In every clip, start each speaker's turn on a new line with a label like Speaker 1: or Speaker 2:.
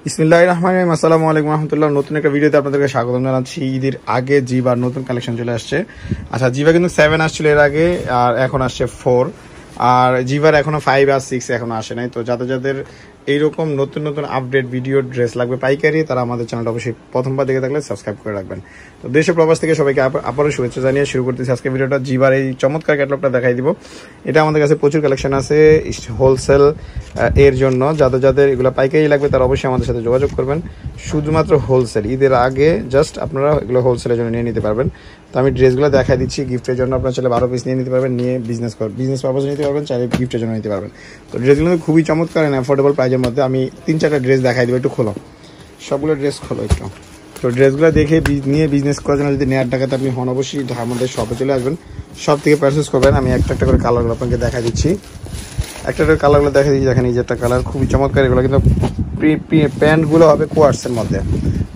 Speaker 1: বিসমিল্লাহির রহমানির রহিম। আসসালামু আলাইকুম রহমতুল্লাহ। নতুন একটা ভিডিওতে আপনাদেরকে স্বাগতম জানাচ্ছি। ঈদের আগে জিবার নতুন কালেকশন চলে আসছে। আচ্ছা, জিবা কিন্তু 7 আসছিল এর আগে, আর এখন আসছে 4, আর জিবার এখনো 5 আর 6 এখনো আসে নাই। তো যাদের এইরকম নতুন নতুন আপডেট ভিডিও ড্রেস লাগবে পাইকারি, তারা আমাদের চ্যানেলটা অবশ্যই প্রথমবার দেখে থাকলে সাবস্ক্রাইব করে রাখবেন। তো দেশে প্রবাস থেকে সবাইকে আবারও শুভেচ্ছা জানিয়ে শুরু করতেছি আজকে ভিডিওটা। জিবার এই চমৎকার ক্যাটালগটা দেখাই দিব। এটা আমাদের কাছে প্রচুর কালেকশন আছে হোলসেল এর জন্য। যাদের এগুলো পাইকারি লাগবে তারা অবশ্যই আমাদের সাথে যোগাযোগ করবেন। শুধুমাত্র হোলসেল, ঈদের আগে জাস্ট আপনারা এগুলো হোলসেলের জন্য নিয়ে নিতে পারবেন। তো আমি ড্রেসগুলো দেখাই দিচ্ছি। গিফটের জন্য আপনার চাইলে 12 পিস নিয়ে নিতে পারবেন, নিয়ে বিজনেস পারপাসে নিতে পারবেন, চাইলে গিফটের জন্য নিতে পারবেন। তো ড্রেসগুলো খুবই চমৎকার এন্ড অ্যাফোর্ডেবল প্রাইজের মধ্যে। আমি 3-4টা ড্রেস দেখাই দেবো, একটু খোলো, সবগুলো ড্রেস খোলো একটু। তো ড্রেসগুলো দেখে নিয়ে বিজনেস করার জন্য যদি নেয়ার টাকাতে আপনি হন, অবশ্যই আমাদের শপে চলে আসবেন, সব থেকে পারচেস করবেন। আমি একটা করে কালারগুলো আপনাকে দেখা দিচ্ছি। একটা কালারগুলো দেখা দিচ্ছি, দেখেন এই যে একটা কালার খুবই চমৎকার। এগুলো কিন্তু প্যান্টগুলো হবে কোয়ার্সের মধ্যে,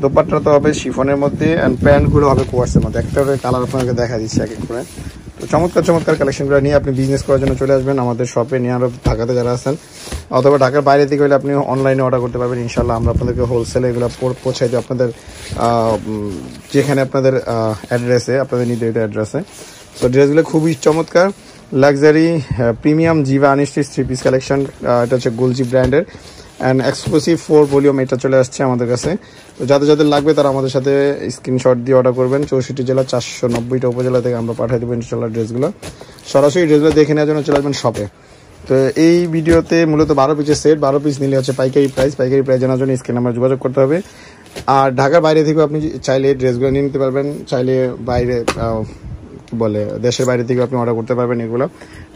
Speaker 1: দোপাট্টা তো হবে শিফনের মধ্যে, অ্যান্ড প্যান্টগুলো হবে কোয়ার্সের মধ্যে। একটা কালার আপনাকে দেখা দিচ্ছি এক এক করে। তো চমৎকার কালেকশনগুলো নিয়ে আপনি বিজনেস করার জন্য চলে আসবেন আমাদের শপে। নিয়ে আরও ঢাকাতে যারা আছেন অথবা ঢাকার বাইরে থেকে হলে আপনি অনলাইনে অর্ডার করতে পারবেন। ইনশাল্লাহ আমরা আপনাদেরকে হোলসেলে এগুলো পৌঁছাই দিই আপনাদের যেখানে আপনাদের অ্যাড্রেসে, আপনাদের নির্ধারিত অ্যাড্রেসে। তো ড্রেসগুলো খুবই চমৎকার, লাক্সারি প্রিমিয়াম জিভা আনস্টিচ 3 পিস কালেকশন। এটা হচ্ছে গুলজি ব্র্যান্ডের অ্যান্ড এক্সক্লুসিভ 4 ভলিউম এটা চলে আসছে আমাদের কাছে। তো যাদের লাগবে তারা আমাদের সাথে স্ক্রিনশট দিয়ে অর্ডার করবেন। 64 জেলা 490টা উপজেলা থেকে আমরা পাঠিয়ে দেবো ইনশাল্লাহ ড্রেসগুলো। সরাসরি ড্রেসগুলো দেখে নেওয়ার জন্য চলে আসবেন শপে। তো এই ভিডিওতে মূলত 12 পিসের সেট, 12 পিস নিলে হচ্ছে পাইকারি প্রাইস জানার জন্য স্ক্রিনে নাম্বার যোগাযোগ করতে হবে। আর ঢাকার বাইরে থেকেও আপনি চাইলে ড্রেসগুলো নিয়ে নিতে পারবেন, চাইলে বাইরে দেশের বাইরে থেকে আপনি অর্ডার করতে পারবেন। এগুলো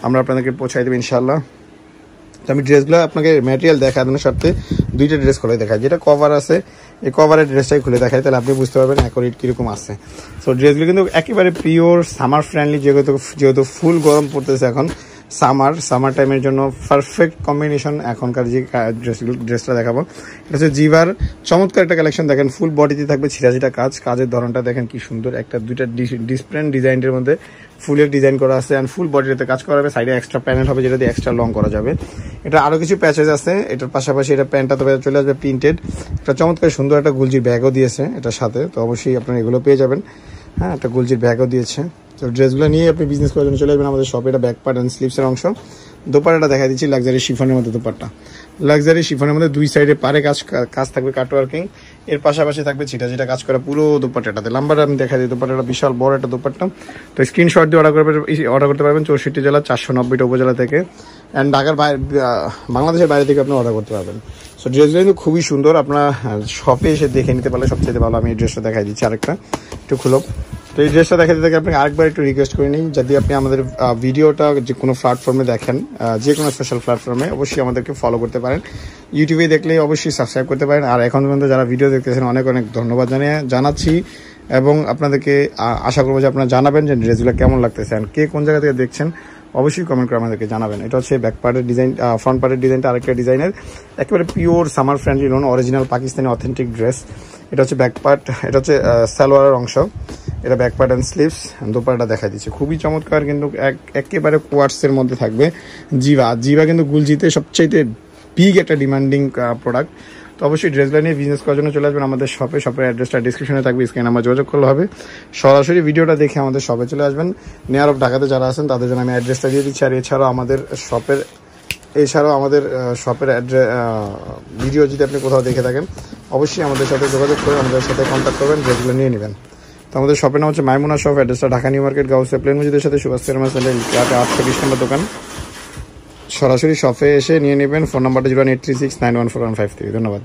Speaker 1: আমরা আপনাদেরকে পৌঁছাই দেবো ইনশাল্লাহ। তো আমি ড্রেসগুলো আপনাকে ম্যাটেরিয়াল দেখানোর সাথে 2টা ড্রেস খুলে দেখাই। যেটা কভার আছে এই কভারের ড্রেসটাই খুলে দেখাই, তাহলে আপনি বুঝতে পারবেন অ্যাকোরেট কীরকম আছে। সো ড্রেসগুলো কিন্তু একেবারে পিওর সামার ফ্রেন্ডলি, যেহেতু ফুল গরম পড়তেছে এখন, সামার টাইমের জন্য পারফেক্ট কম্বিনেশন এখনকার যে ড্রেসটা দেখাবো। এটা হচ্ছে জিভার চমৎকার একটা কালেকশন। দেখেন ফুল বডিতে থাকবে ছিটা কাজের ধরনটা দেখেন কি সুন্দর। দুইটা ডিফারেন্ট ডিজাইনের মধ্যে ফুলের ডিজাইন করা আছে অ্যান্ড ফুল বডিতে কাজ করা হবে। সাইডে এক্সট্রা প্যানেল হবে যেটা দিয়ে এক্সট্রা লং করা যাবে। এটা আরও কিছু প্যাচেস আছে এটার পাশাপাশি। এটা প্যান্টটা তো চলে আসবে প্রিন্টেড। একটা চমৎকার সুন্দর একটা গুলজির ব্যাগও দিয়েছে এটার সাথে, তো অবশ্যই আপনারা এগুলো পেয়ে যাবেন। হ্যাঁ, একটা গুলজির ব্যাগও দিয়েছে। তো ড্রেসগুলো নিয়ে আপনি বিজনেস করার জন্য চলে আসবেন আমাদের শপে। এটা ব্যাক পার্ট অ্যান্ড স্লিভসের অংশ। দোপাট্টাটা দেখা দিচ্ছি লাক্সারি শিফনের মধ্যে দোপাট্টা, লাক্সারি শিফনের মধ্যে 2 সাইডে পারে কাজ থাকবে কাটওয়ার্কিং। এর পাশাপাশি থাকবে ছিটা কাজ করা পুরো দোপাট্টাটাতে। নাম্বারটা আমি দেখা দিই, দোপাট্টাটা বিশাল বড় একটা দোপাট্টা। তো স্ক্রিনশট দিয়ে অর্ডার করতে পারবেন 64 জেলা 490টা উপজেলা থেকে, অ্যান্ড ঢাকার বাইরে বাংলাদেশের বাইরে থেকে আপনি অর্ডার করতে পারবেন। সো ড্রেসগুলো কিন্তু খুবই সুন্দর, আপনারা শপে এসে দেখে নিতে পারলে সবচেয়ে ভালো। আমি এই ড্রেসটা দেখাই দিচ্ছি আরেকটা, একটু খুলো। তো এই ড্রেসটা দেখাতে থেকে আপনাকে আরেকবার একটু রিকোয়েস্ট করে নিই, যদি আপনি আমাদের ভিডিওটা যে কোনো প্ল্যাটফর্মে দেখেন, যে কোনো স্পেশাল প্ল্যাটফর্মে, অবশ্যই আমাদেরকে ফলো করতে পারেন। ইউটিউবে দেখলে অবশ্যই সাবস্ক্রাইব করতে পারেন। আর এখন পর্যন্ত যারা ভিডিও দেখতেছেন অনেক ধন্যবাদ জানাচ্ছি, এবং আপনাদেরকে আশা করবো যে আপনারা জানাবেন যে ড্রেসগুলো কেমন লাগতেছে, আর কে কোন জায়গা থেকে দেখছেন অবশ্যই কমেন্ট করে আমাদেরকে জানাবেন। এটা হচ্ছে ব্যাক পার্টের ডিজাইন, ফ্রন্ট পার্টের ডিজাইনটা আরেকটা ডিজাইনের, একেবারে pure summer friendly loan original Pakistani authentic dress. এটা হচ্ছে ব্যাক পার্ট, এটা হচ্ছে সালোয়ারের অংশ। এটা back part and sleeves. Dupatta দেখা দিচ্ছে খুবই চমৎকার, কিন্তু একেবারে কোয়ার্টসের মধ্যে থাকবে। জিভা কিন্তু গুলজিতে সবচাইতে বিগ একটা ডিমান্ডিং প্রোডাক্ট। তো অবশ্যই ড্রেসগুলো নিয়ে বিজনেস করার জন্য চলে আসবেন আমাদের শপে। শপের অ্যাড্রেসটা ডিসক্রিপশনে থাকবে, স্ক্রিনে নাম্বার যোগাযোগ করলে হবে। সরাসরি ভিডিওটা দেখে আমাদের শপে চলে আসবেন। নিয়ার অফ ঢাকাতে যারা আছেন তাদের জন্য আমি অ্যাড্রেসটা দিয়ে দিচ্ছি। আর এছাড়াও আমাদের শপের ভিডিও যদি আপনি কোথাও দেখে থাকেন অবশ্যই আমাদের সাথে যোগাযোগ করে আমাদের সাথে কন্ট্যাক্ট করবেন, ড্রেসগুলো নিয়ে নেবেন। তো আমাদের শপের নাম হচ্ছে মাইমুনা শপ, অ্যাড্রেসটা ঢাকা নিউ মার্কেট, গাউসিয়া প্লেন মসজিদের সাথে সুভাষ ফেরমাস 820 নম্বর দোকান। সরাসরি শপে এসে নিয়ে নেবেন। ফোন নাম্বারটা 08369145153। ধন্যবাদ।